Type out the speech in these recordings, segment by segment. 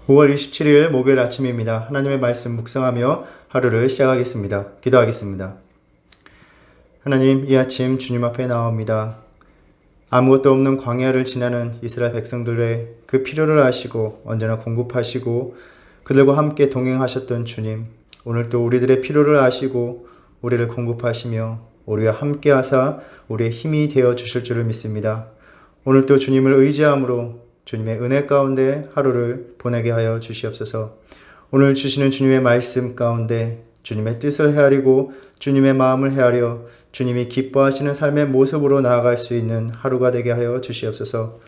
5월 27일 목요일 아침입니다. 하나님의 말씀 묵상하며 하루를 시작하겠습니다. 기도하겠습니다. 하나님, 이 아침 주님 앞에 나옵니다. 아무것도 없는 광야를 지나는 이스라엘 백성들의 그 필요를 아시고 언제나 공급하시고 그들과 함께 동행하셨던 주님, 오늘 또 우리들의 필요를 아시고 우리를 공급하시며 우리와 함께 하사 우리의 힘이 되어 주실 줄을 믿습니다. 오늘 또 주님을 의지함으로 주님의 은혜 가운데 하루를 보내게 하여 주시옵소서. 오늘 주시는 주님의 말씀 가운데 주님의 뜻을 헤아리고 주님의 마음을 헤아려 주님이 기뻐하시는 삶의 모습으로 나아갈 수 있는 하루가 되게 하여 주시옵소서.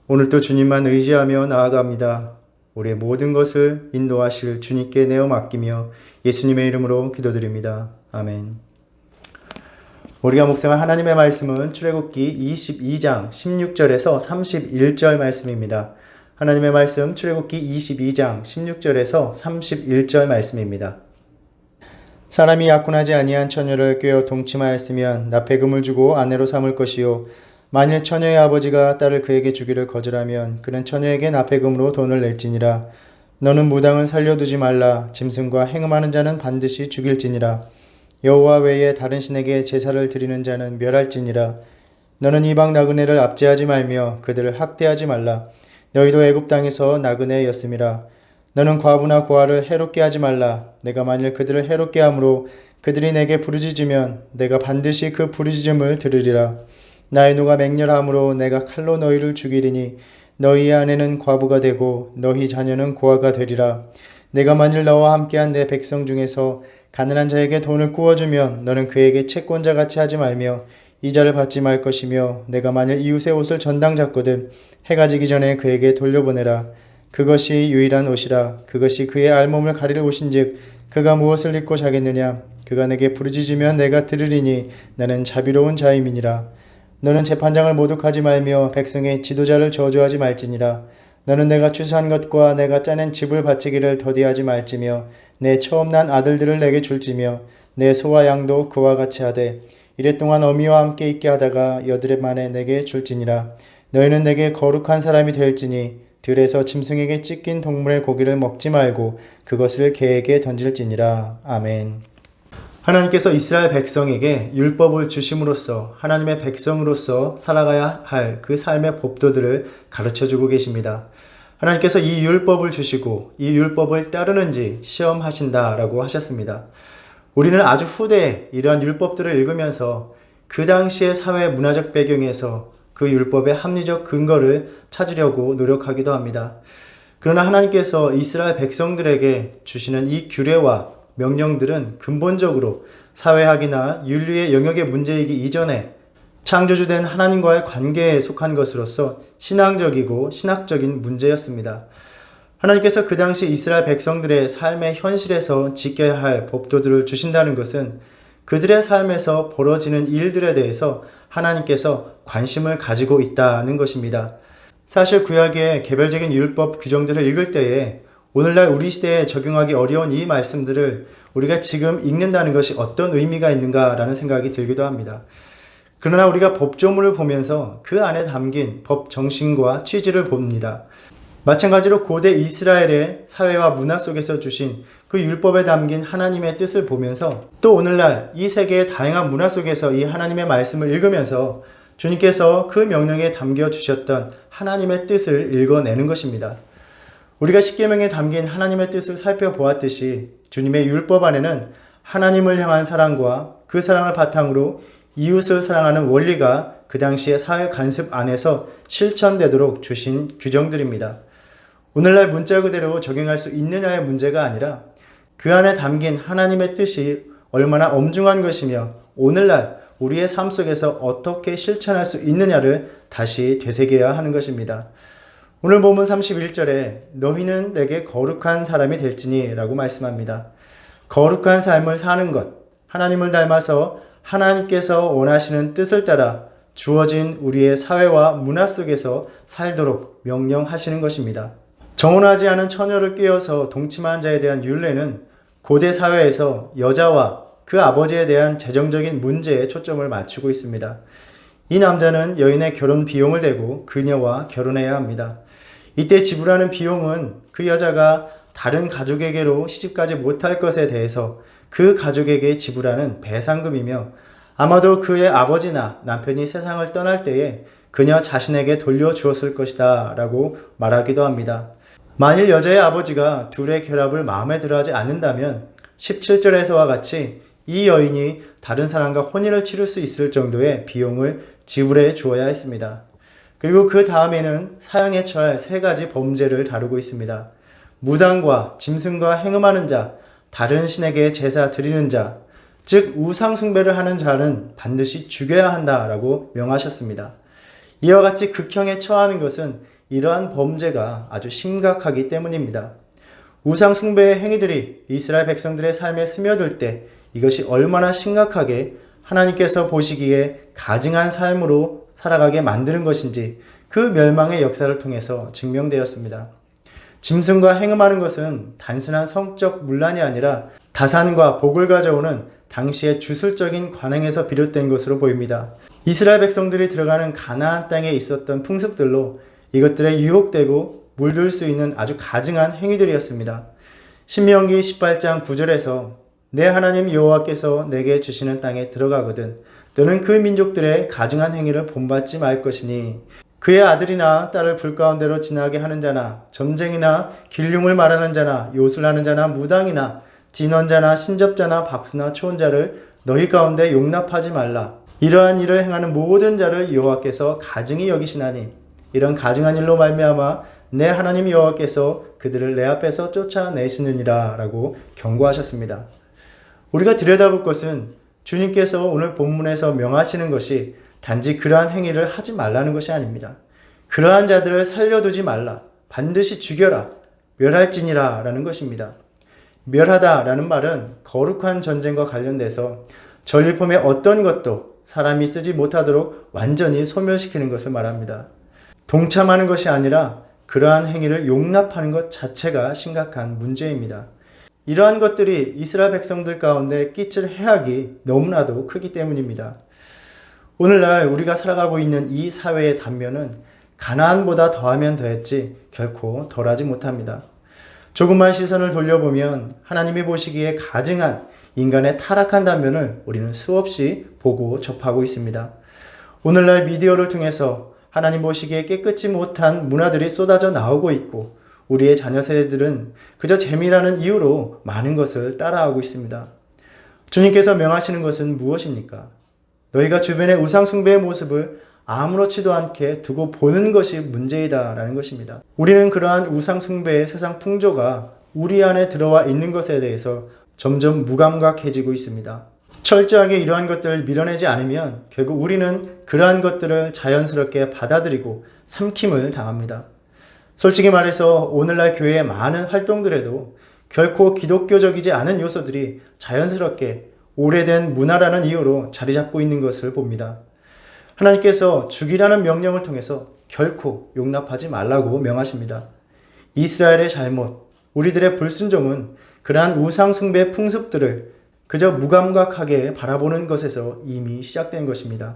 오늘도 주님만 의지하며 나아갑니다. 우리의 모든 것을 인도하실 주님께 내어 맡기며 예수님의 이름으로 기도드립니다. 아멘. 우리가 묵상할 하나님의 말씀은 출애굽기 22장 16절에서 31절 말씀입니다. 하나님의 말씀 출애굽기 22장 16절에서 31절 말씀입니다. 사람이 약혼하지 아니한 처녀를 꿰어 동침하였으면 납폐금을 주고 아내로 삼을 것이요, 만일 처녀의 아버지가 딸을 그에게 주기를 거절하면 그는 처녀에게 납폐금으로 돈을 낼지니라. 너는 무당을 살려두지 말라. 짐승과 행음하는 자는 반드시 죽일지니라. 여호와 외에 다른 신에게 제사를 드리는 자는 멸할지니라. 너는 이방 나그네를 압제하지 말며 그들을 학대하지 말라. 너희도 애굽 땅에서 나그네였음이라. 너는 과부나 고아를 해롭게 하지 말라. 내가 만일 그들을 해롭게 함으로 그들이 내게 부르짖으면 내가 반드시 그 부르짖음을 들으리라. 나의 노가 맹렬함으로 내가 칼로 너희를 죽이리니 너희의 아내는 과부가 되고 너희 자녀는 고아가 되리라. 내가 만일 너와 함께한 내 백성 중에서 가난한 자에게 돈을 구워주면 너는 그에게 채권자같이 하지 말며 이자를 받지 말 것이며, 내가 만일 이웃의 옷을 전당 잡거든 해가 지기 전에 그에게 돌려보내라. 그것이 유일한 옷이라. 그것이 그의 알몸을 가릴 옷인즉 그가 무엇을 입고 자겠느냐. 그가 내게 부르짖으면 내가 들으리니 나는 자비로운 자임이니라. 너는 재판장을 모독하지 말며 백성의 지도자를 저주하지 말지니라. 너는 내가 추수한 것과 내가 짜낸 집을 바치기를 더디하지 말지며 내 처음 난 아들들을 내게 줄지며 내 소와 양도 그와 같이 하되 이랫동안 어미와 함께 있게 하다가 여드렛 만에 내게 줄지니라. 너희는 내게 거룩한 사람이 될지니 들에서 짐승에게 찢긴 동물의 고기를 먹지 말고 그것을 개에게 던질지니라. 아멘. 하나님께서 이스라엘 백성에게 율법을 주심으로써 하나님의 백성으로서 살아가야 할 그 삶의 법도들을 가르쳐주고 계십니다. 하나님께서 이 율법을 주시고 이 율법을 따르는지 시험하신다라고 하셨습니다. 우리는 아주 후대에 이러한 율법들을 읽으면서 그 당시의 사회 문화적 배경에서 그 율법의 합리적 근거를 찾으려고 노력하기도 합니다. 그러나 하나님께서 이스라엘 백성들에게 주시는 이 규례와 명령들은 근본적으로 사회학이나 윤리의 영역의 문제이기 이전에 창조주된 하나님과의 관계에 속한 것으로서 신앙적이고 신학적인 문제였습니다. 하나님께서 그 당시 이스라엘 백성들의 삶의 현실에서 지켜야 할 법도들을 주신다는 것은 그들의 삶에서 벌어지는 일들에 대해서 하나님께서 관심을 가지고 있다는 것입니다. 사실 구약의 개별적인 율법 규정들을 읽을 때에 오늘날 우리 시대에 적용하기 어려운 이 말씀들을 우리가 지금 읽는다는 것이 어떤 의미가 있는가라는 생각이 들기도 합니다. 그러나 우리가 법조문을 보면서 그 안에 담긴 법 정신과 취지를 봅니다. 마찬가지로 고대 이스라엘의 사회와 문화 속에서 주신 그 율법에 담긴 하나님의 뜻을 보면서 또 오늘날 이 세계의 다양한 문화 속에서 이 하나님의 말씀을 읽으면서 주님께서 그 명령에 담겨 주셨던 하나님의 뜻을 읽어내는 것입니다. 우리가 십계명에 담긴 하나님의 뜻을 살펴보았듯이 주님의 율법 안에는 하나님을 향한 사랑과 그 사랑을 바탕으로 이웃을 사랑하는 원리가 그 당시의 사회 관습 안에서 실천되도록 주신 규정들입니다. 오늘날 문자 그대로 적용할 수 있느냐의 문제가 아니라 그 안에 담긴 하나님의 뜻이 얼마나 엄중한 것이며 오늘날 우리의 삶 속에서 어떻게 실천할 수 있느냐를 다시 되새겨야 하는 것입니다. 오늘 본문 31절에 너희는 내게 거룩한 사람이 될지니 라고 말씀합니다. 거룩한 삶을 사는 것, 하나님을 닮아서 하나님께서 원하시는 뜻을 따라 주어진 우리의 사회와 문화 속에서 살도록 명령하시는 것입니다. 정혼하지 않은 처녀를 꿰어서 동침한 자에 대한 율례는 고대 사회에서 여자와 그 아버지에 대한 재정적인 문제에 초점을 맞추고 있습니다. 이 남자는 여인의 결혼 비용을 대고 그녀와 결혼해야 합니다. 이때 지불하는 비용은 그 여자가 다른 가족에게로 시집가지 못할 것에 대해서 그 가족에게 지불하는 배상금이며 아마도 그의 아버지나 남편이 세상을 떠날 때에 그녀 자신에게 돌려주었을 것이다 라고 말하기도 합니다. 만일 여자의 아버지가 둘의 결합을 마음에 들어하지 않는다면 17절에서와 같이 이 여인이 다른 사람과 혼인을 치를 수 있을 정도의 비용을 지불해 주어야 했습니다. 그리고 그 다음에는 사형에 처할 세 가지 범죄를 다루고 있습니다. 무당과 짐승과 행음하는 자, 다른 신에게 제사 드리는 자, 즉 우상 숭배를 하는 자는 반드시 죽여야 한다라고 명하셨습니다. 이와 같이 극형에 처하는 것은 이러한 범죄가 아주 심각하기 때문입니다. 우상 숭배의 행위들이 이스라엘 백성들의 삶에 스며들 때 이것이 얼마나 심각하게 하나님께서 보시기에 가증한 삶으로 살아가게 만드는 것인지 그 멸망의 역사를 통해서 증명되었습니다. 짐승과 행음하는 것은 단순한 성적 문란이 아니라 다산과 복을 가져오는 당시의 주술적인 관행에서 비롯된 것으로 보입니다. 이스라엘 백성들이 들어가는 가나안 땅에 있었던 풍습들로 이것들에 유혹되고 물들 수 있는 아주 가증한 행위들이었습니다. 신명기 18장 9절에서 내 하나님 여호와께서 내게 주시는 땅에 들어가거든 너는 그 민족들의 가증한 행위를 본받지 말 것이니 그의 아들이나 딸을 불 가운데로 지나게 하는 자나 점쟁이나 길흉을 말하는 자나 요술하는 자나 무당이나 진언자나 신접자나 박수나 초혼자를 너희 가운데 용납하지 말라. 이러한 일을 행하는 모든 자를 여호와께서 가증히 여기시나니 이런 가증한 일로 말미암아 내 하나님 여호와께서 그들을 내 앞에서 쫓아내시느니라 라고 경고하셨습니다. 우리가 들여다볼 것은 주님께서 오늘 본문에서 명하시는 것이 단지 그러한 행위를 하지 말라는 것이 아닙니다. 그러한 자들을 살려두지 말라. 반드시 죽여라. 멸할지니라 라는 것입니다. 멸하다 라는 말은 거룩한 전쟁과 관련돼서 전리품의 어떤 것도 사람이 쓰지 못하도록 완전히 소멸시키는 것을 말합니다. 동참하는 것이 아니라 그러한 행위를 용납하는 것 자체가 심각한 문제입니다. 이러한 것들이 이스라엘 백성들 가운데 끼칠 해악이 너무나도 크기 때문입니다. 오늘날 우리가 살아가고 있는 이 사회의 단면은 가나안보다 더하면 더했지 결코 덜하지 못합니다. 조금만 시선을 돌려보면 하나님이 보시기에 가증한 인간의 타락한 단면을 우리는 수없이 보고 접하고 있습니다. 오늘날 미디어를 통해서 하나님 보시기에 깨끗이 못한 문화들이 쏟아져 나오고 있고 우리의 자녀 세대들은 그저 재미라는 이유로 많은 것을 따라하고 있습니다. 주님께서 명하시는 것은 무엇입니까? 너희가 주변의 우상 숭배의 모습을 아무렇지도 않게 두고 보는 것이 문제이다 라는 것입니다. 우리는 그러한 우상 숭배의 세상 풍조가 우리 안에 들어와 있는 것에 대해서 점점 무감각해지고 있습니다. 철저하게 이러한 것들을 밀어내지 않으면 결국 우리는 그러한 것들을 자연스럽게 받아들이고 삼킴을 당합니다. 솔직히 말해서 오늘날 교회의 많은 활동들에도 결코 기독교적이지 않은 요소들이 자연스럽게 오래된 문화라는 이유로 자리 잡고 있는 것을 봅니다. 하나님께서 죽이라는 명령을 통해서 결코 용납하지 말라고 명하십니다. 이스라엘의 잘못, 우리들의 불순종은 그러한 우상 숭배 풍습들을 그저 무감각하게 바라보는 것에서 이미 시작된 것입니다.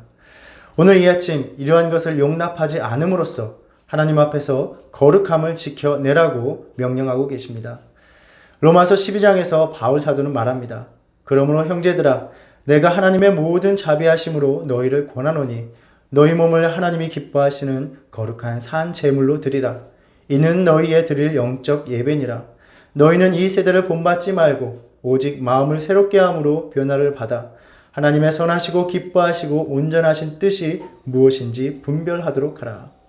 오늘 이 아침 이러한 것을 용납하지 않음으로써 하나님 앞에서 거룩함을 지켜내라고 명령하고 계십니다. 로마서 12장에서 바울 사도는 말합니다. 그러므로 형제들아 내가 하나님의 모든 자비하심으로 너희를 권하노니 너희 몸을 하나님이 기뻐하시는 거룩한 산 제물로 드리라. 이는 너희의 드릴 영적 예배니라. 너희는 이 세대를 본받지 말고 오직 마음을 새롭게 함으로 변화를 받아 하나님의 선하시고 기뻐하시고 온전하신 뜻이 무엇인지 분별하도록 하라.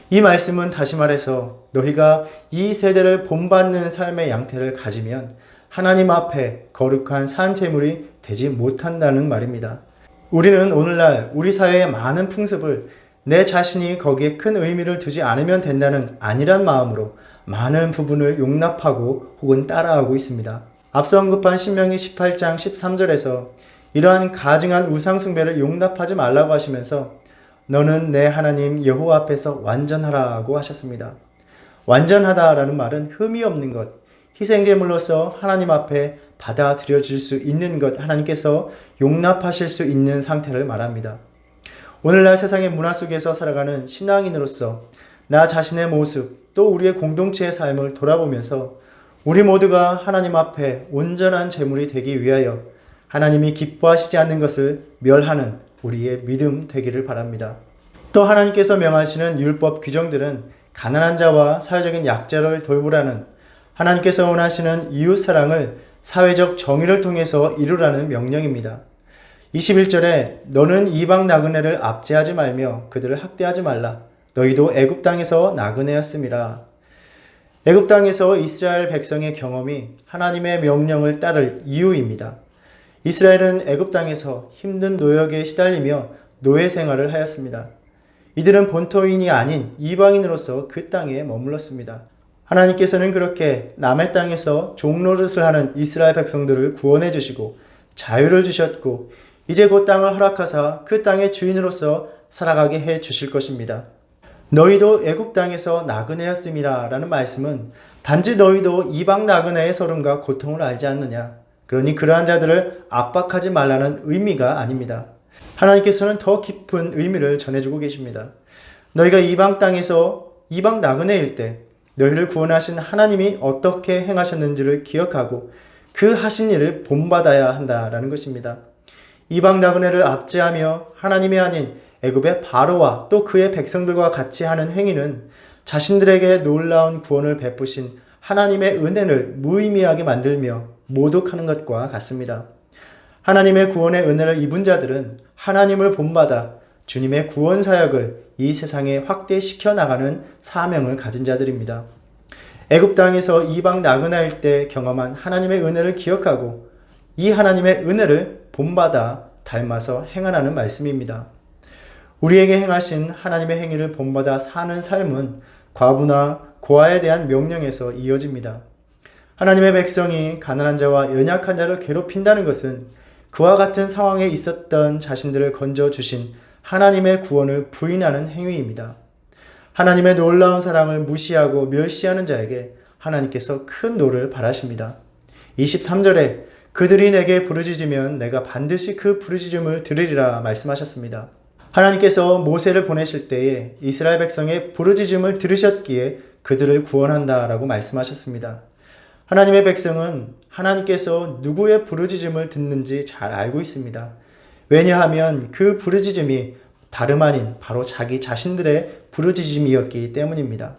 이 말씀은 다시 말해서 너희가 이 세대를 본받는 삶의 양태를 가지면 하나님 앞에 거룩한 산 제물이 되지 못한다는 말입니다. 우리는 오늘날 우리 사회의 많은 풍습을 내 자신이 거기에 큰 의미를 두지 않으면 된다는 안일한 마음으로 많은 부분을 용납하고 혹은 따라하고 있습니다. 앞서 언급한 신명기 18장 13절에서 이러한 가증한 우상 숭배를 용납하지 말라고 하시면서 너는 내 하나님 여호와 앞에서 완전하라고 하셨습니다. 완전하다라는 말은 흠이 없는 것, 희생제물로서 하나님 앞에 받아들여질 수 있는 것, 하나님께서 용납하실 수 있는 상태를 말합니다. 오늘날 세상의 문화 속에서 살아가는 신앙인으로서 나 자신의 모습, 또 우리의 공동체의 삶을 돌아보면서 우리 모두가 하나님 앞에 온전한 제물이 되기 위하여 하나님이 기뻐하시지 않는 것을 멸하는 우리의 믿음 되기를 바랍니다. 또 하나님께서 명하시는 율법 규정들은 가난한 자와 사회적인 약자를 돌보라는, 하나님께서 원하시는 이웃사랑을 사회적 정의를 통해서 이루라는 명령입니다. 21절에 너는 이방 나그네를 압제하지 말며 그들을 학대하지 말라. 너희도 애굽 땅에서 나그네였음이라. 애굽 땅에서 이스라엘 백성의 경험이 하나님의 명령을 따를 이유입니다. 이스라엘은 애굽 땅에서 힘든 노역에 시달리며 노예 생활을 하였습니다. 이들은 본토인이 아닌 이방인으로서 그 땅에 머물렀습니다. 하나님께서는 그렇게 남의 땅에서 종노릇을 하는 이스라엘 백성들을 구원해 주시고 자유를 주셨고 이제 그 땅을 허락하사 그 땅의 주인으로서 살아가게 해 주실 것입니다. 너희도 애굽 땅에서 나그네였음이라 라는 말씀은 단지 너희도 이방 나그네의 서름과 고통을 알지 않느냐, 그러니 그러한 자들을 압박하지 말라는 의미가 아닙니다. 하나님께서는 더 깊은 의미를 전해주고 계십니다. 너희가 이방 땅에서 이방 나그네일 때 너희를 구원하신 하나님이 어떻게 행하셨는지를 기억하고 그 하신 일을 본받아야 한다라는 것입니다. 이방 나그네를 압제하며 하나님이 아닌 애굽의 바로와 또 그의 백성들과 같이 하는 행위는 자신들에게 놀라운 구원을 베푸신 하나님의 은혜를 무의미하게 만들며 모독하는 것과 같습니다. 하나님의 구원의 은혜를 입은 자들은 하나님을 본받아 주님의 구원 사역을 이 세상에 확대시켜 나가는 사명을 가진 자들입니다. 애굽 땅에서 이방 나그네일 때 경험한 하나님의 은혜를 기억하고 이 하나님의 은혜를 본받아 닮아서 행하라는 말씀입니다. 우리에게 행하신 하나님의 행위를 본받아 사는 삶은 과부나 고아에 대한 명령에서 이어집니다. 하나님의 백성이 가난한 자와 연약한 자를 괴롭힌다는 것은 그와 같은 상황에 있었던 자신들을 건져주신 하나님의 구원을 부인하는 행위입니다. 하나님의 놀라운 사랑을 무시하고 멸시하는 자에게 하나님께서 큰 노를 바라십니다. 23절에 그들이 내게 부르짖으면 내가 반드시 그 부르짖음을 들으리라 말씀하셨습니다. 하나님께서 모세를 보내실 때에 이스라엘 백성의 부르짖음을 들으셨기에 그들을 구원한다라고 말씀하셨습니다. 하나님의 백성은 하나님께서 누구의 부르짖음을 듣는지 잘 알고 있습니다. 왜냐하면 그 부르짖음이 다름 아닌 바로 자기 자신들의 부르짖음이었기 때문입니다.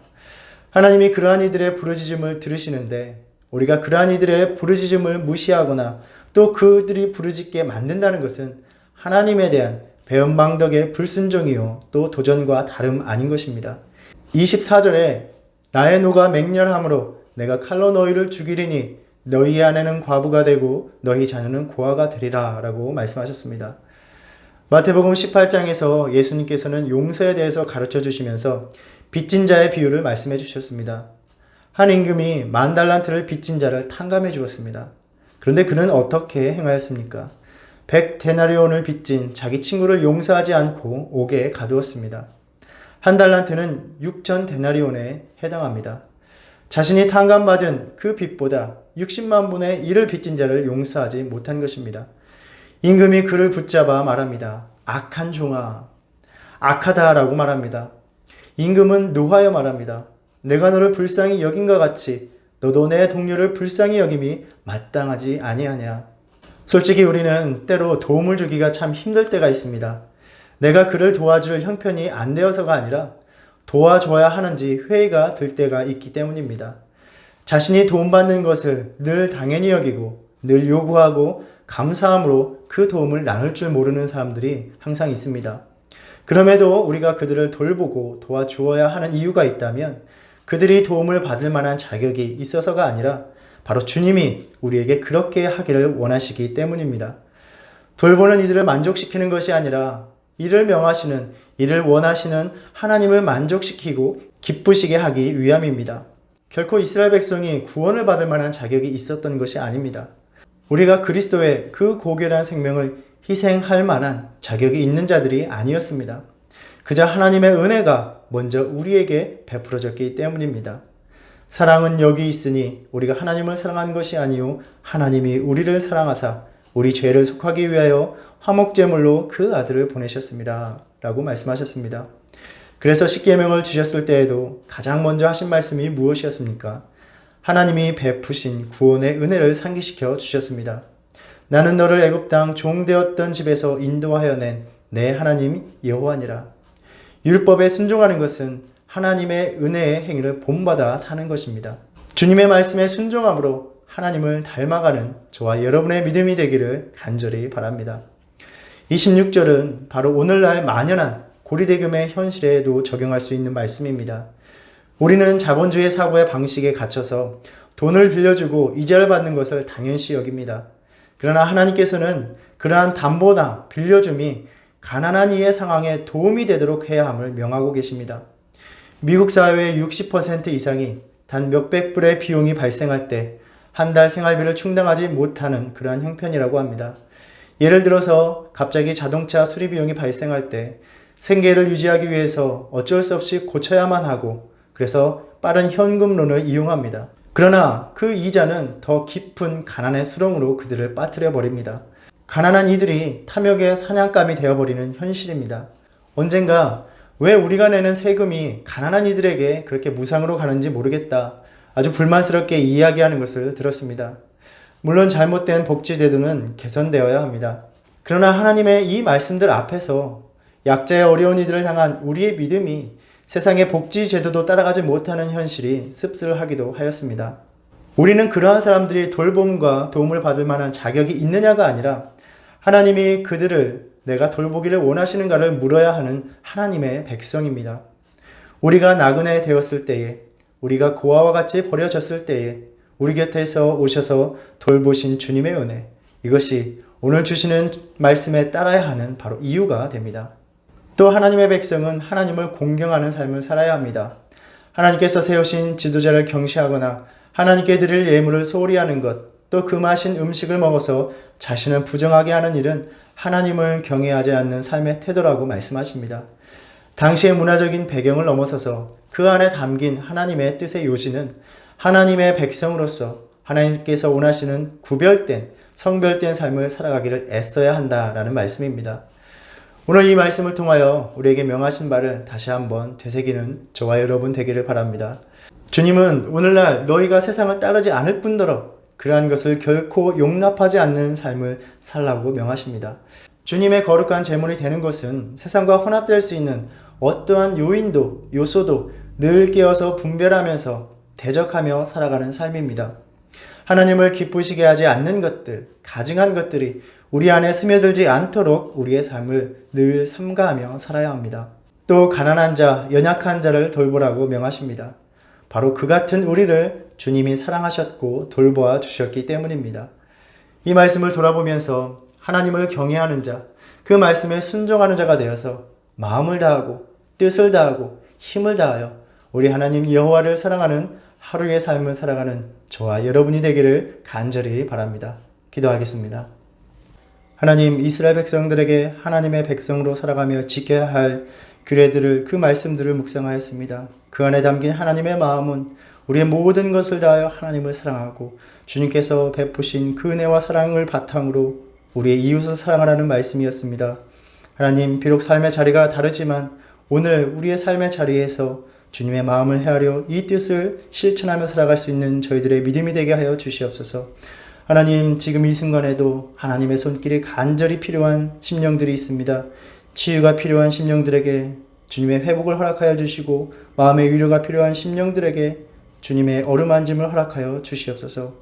하나님이 그러한 이들의 부르짖음을 들으시는데 우리가 그러한 이들의 부르짖음을 무시하거나 또 그들이 부르짖게 만든다는 것은 하나님에 대한 배은망덕의 불순종이요 또 도전과 다름 아닌 것입니다. 24절에 나의 노가 맹렬함으로 내가 칼로 너희를 죽이리니 너희 아내는 과부가 되고 너희 자녀는 고아가 되리라 라고 말씀하셨습니다. 마태복음 18장에서 예수님께서는 용서에 대해서 가르쳐 주시면서 빚진 자의 비유를 말씀해 주셨습니다. 한 임금이 10,000달란트를 빚진 자를 탕감해 주었습니다. 그런데 그는 어떻게 행하였습니까? 100데나리온을 빚진 자기 친구를 용서하지 않고 옥에 가두었습니다. 한 달란트는 6,000데나리온에 해당합니다. 자신이 탕감받은 그 빚보다 60만 분의 1을 빚진 자를 용서하지 못한 것입니다. 임금이 그를 붙잡아 말합니다. 악한 종아, 악하다라고 말합니다. 임금은 노하여 말합니다. 내가 너를 불쌍히 여긴과 같이 너도 내 동료를 불쌍히 여김이 마땅하지 아니하냐. 솔직히 우리는 때로 도움을 주기가 참 힘들 때가 있습니다. 내가 그를 도와줄 형편이 안 되어서가 아니라 도와줘야 하는지 회의가 들 때가 있기 때문입니다. 자신이 도움받는 것을 늘 당연히 여기고 늘 요구하고 감사함으로 그 도움을 나눌 줄 모르는 사람들이 항상 있습니다. 그럼에도 우리가 그들을 돌보고 도와주어야 하는 이유가 있다면 그들이 도움을 받을 만한 자격이 있어서가 아니라 바로 주님이 우리에게 그렇게 하기를 원하시기 때문입니다. 돌보는 이들을 만족시키는 것이 아니라 이를 명하시는, 이를 원하시는 하나님을 만족시키고 기쁘시게 하기 위함입니다. 결코 이스라엘 백성이 구원을 받을 만한 자격이 있었던 것이 아닙니다. 우리가 그리스도의 그 고결한 생명을 희생할 만한 자격이 있는 자들이 아니었습니다. 그저 하나님의 은혜가 먼저 우리에게 베풀어졌기 때문입니다. 사랑은 여기 있으니 우리가 하나님을 사랑한 것이 아니요 하나님이 우리를 사랑하사 우리 죄를 속하기 위하여 화목제물로 그 아들을 보내셨습니다. 라고 말씀하셨습니다. 그래서 십계명을 주셨을 때에도 가장 먼저 하신 말씀이 무엇이었습니까? 하나님이 베푸신 구원의 은혜를 상기시켜 주셨습니다. 나는 너를 애굽 땅 종되었던 집에서 인도하여 낸 내 하나님 여호와니라. 율법에 순종하는 것은 하나님의 은혜의 행위를 본받아 사는 것입니다. 주님의 말씀에 순종함으로 하나님을 닮아가는 저와 여러분의 믿음이 되기를 간절히 바랍니다. 26절은 바로 오늘날 만연한 고리대금의 현실에도 적용할 수 있는 말씀입니다. 우리는 자본주의 사고의 방식에 갇혀서 돈을 빌려주고 이자를 받는 것을 당연시 여깁니다. 그러나 하나님께서는 그러한 담보나 빌려줌이 가난한 이의 상황에 도움이 되도록 해야 함을 명하고 계십니다. 미국 사회의 60% 이상이 단 몇백 불의 비용이 발생할 때 한 달 생활비를 충당하지 못하는 그러한 형편이라고 합니다. 예를 들어서 갑자기 자동차 수리 비용이 발생할 때 생계를 유지하기 위해서 어쩔 수 없이 고쳐야만 하고 그래서 빠른 현금론을 이용합니다. 그러나 그 이자는 더 깊은 가난의 수렁으로 그들을 빠뜨려 버립니다. 가난한 이들이 탐욕의 사냥감이 되어버리는 현실입니다. 언젠가 왜 우리가 내는 세금이 가난한 이들에게 그렇게 무상으로 가는지 모르겠다. 아주 불만스럽게 이야기하는 것을 들었습니다. 물론 잘못된 복지제도는 개선되어야 합니다. 그러나 하나님의 이 말씀들 앞에서 약자의 어려운 이들을 향한 우리의 믿음이 세상의 복지제도도 따라가지 못하는 현실이 씁쓸하기도 하였습니다. 우리는 그러한 사람들이 돌봄과 도움을 받을 만한 자격이 있느냐가 아니라 하나님이 그들을 내가 돌보기를 원하시는가를 물어야 하는 하나님의 백성입니다. 우리가 나그네 되었을 때에, 우리가 고아와 같이 버려졌을 때에 우리 곁에서 오셔서 돌보신 주님의 은혜, 이것이 오늘 주시는 말씀에 따라야 하는 바로 이유가 됩니다. 또 하나님의 백성은 하나님을 공경하는 삶을 살아야 합니다. 하나님께서 세우신 지도자를 경시하거나 하나님께 드릴 예물을 소홀히 하는 것, 또 금하신 음식을 먹어서 자신을 부정하게 하는 일은 하나님을 경외하지 않는 삶의 태도라고 말씀하십니다. 당시의 문화적인 배경을 넘어서서 그 안에 담긴 하나님의 뜻의 요지는 하나님의 백성으로서 하나님께서 원하시는 구별된, 성별된 삶을 살아가기를 애써야 한다라는 말씀입니다. 오늘 이 말씀을 통하여 우리에게 명하신 바를 다시 한번 되새기는 저와 여러분 되기를 바랍니다. 주님은 오늘날 너희가 세상을 따르지 않을 뿐더러 그러한 것을 결코 용납하지 않는 삶을 살라고 명하십니다. 주님의 거룩한 제물이 되는 것은 세상과 혼합될 수 있는 어떠한 요소도 늘 깨어서 분별하면서 대적하며 살아가는 삶입니다. 하나님을 기쁘시게 하지 않는 것들, 가증한 것들이 우리 안에 스며들지 않도록 우리의 삶을 늘 삼가하며 살아야 합니다. 또 가난한 자, 연약한 자를 돌보라고 명하십니다. 바로 그 같은 우리를 주님이 사랑하셨고 돌보아 주셨기 때문입니다. 이 말씀을 돌아보면서 하나님을 경외하는 자, 그 말씀에 순종하는 자가 되어서 마음을 다하고 뜻을 다하고 힘을 다하여 우리 하나님 여호와를 사랑하는 하루의 삶을 살아가는 저와 여러분이 되기를 간절히 바랍니다. 기도하겠습니다. 하나님, 이스라엘 백성들에게 하나님의 백성으로 살아가며 지켜야 할 규례들을, 그 말씀들을 묵상하였습니다. 그 안에 담긴 하나님의 마음은 우리의 모든 것을 다하여 하나님을 사랑하고 주님께서 베푸신 그 은혜와 사랑을 바탕으로 우리의 이웃을 사랑하라는 말씀이었습니다. 하나님, 비록 삶의 자리가 다르지만 오늘 우리의 삶의 자리에서 주님의 마음을 헤아려 이 뜻을 실천하며 살아갈 수 있는 저희들의 믿음이 되게 하여 주시옵소서. 하나님, 지금 이 순간에도 하나님의 손길이 간절히 필요한 심령들이 있습니다. 치유가 필요한 심령들에게 주님의 회복을 허락하여 주시고 마음의 위로가 필요한 심령들에게 주님의 어루만짐을 허락하여 주시옵소서.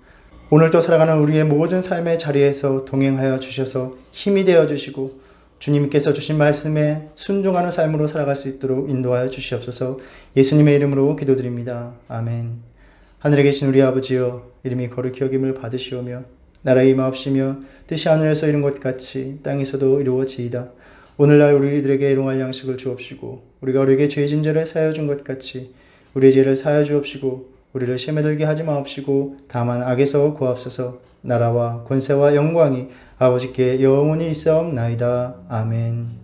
오늘도 살아가는 우리의 모든 삶의 자리에서 동행하여 주셔서 힘이 되어 주시고 주님께서 주신 말씀에 순종하는 삶으로 살아갈 수 있도록 인도하여 주시옵소서. 예수님의 이름으로 기도드립니다. 아멘. 하늘에 계신 우리 아버지여, 이름이 거룩히 여김을 받으시오며 나라의 임하옵시며 뜻이 하늘에서 이룬 것 같이 땅에서도 이루어지이다. 오늘날 우리들에게 일용할 양식을 주옵시고 우리가 우리에게 죄진 죄를 사하여 준 것 같이 우리의 죄를 사하여 주옵시고 우리를 시험에 들게 하지 마옵시고 다만 악에서 구하옵소서. 나라와 권세와 영광이 아버지께 영원히 있사옵나이다. 아멘.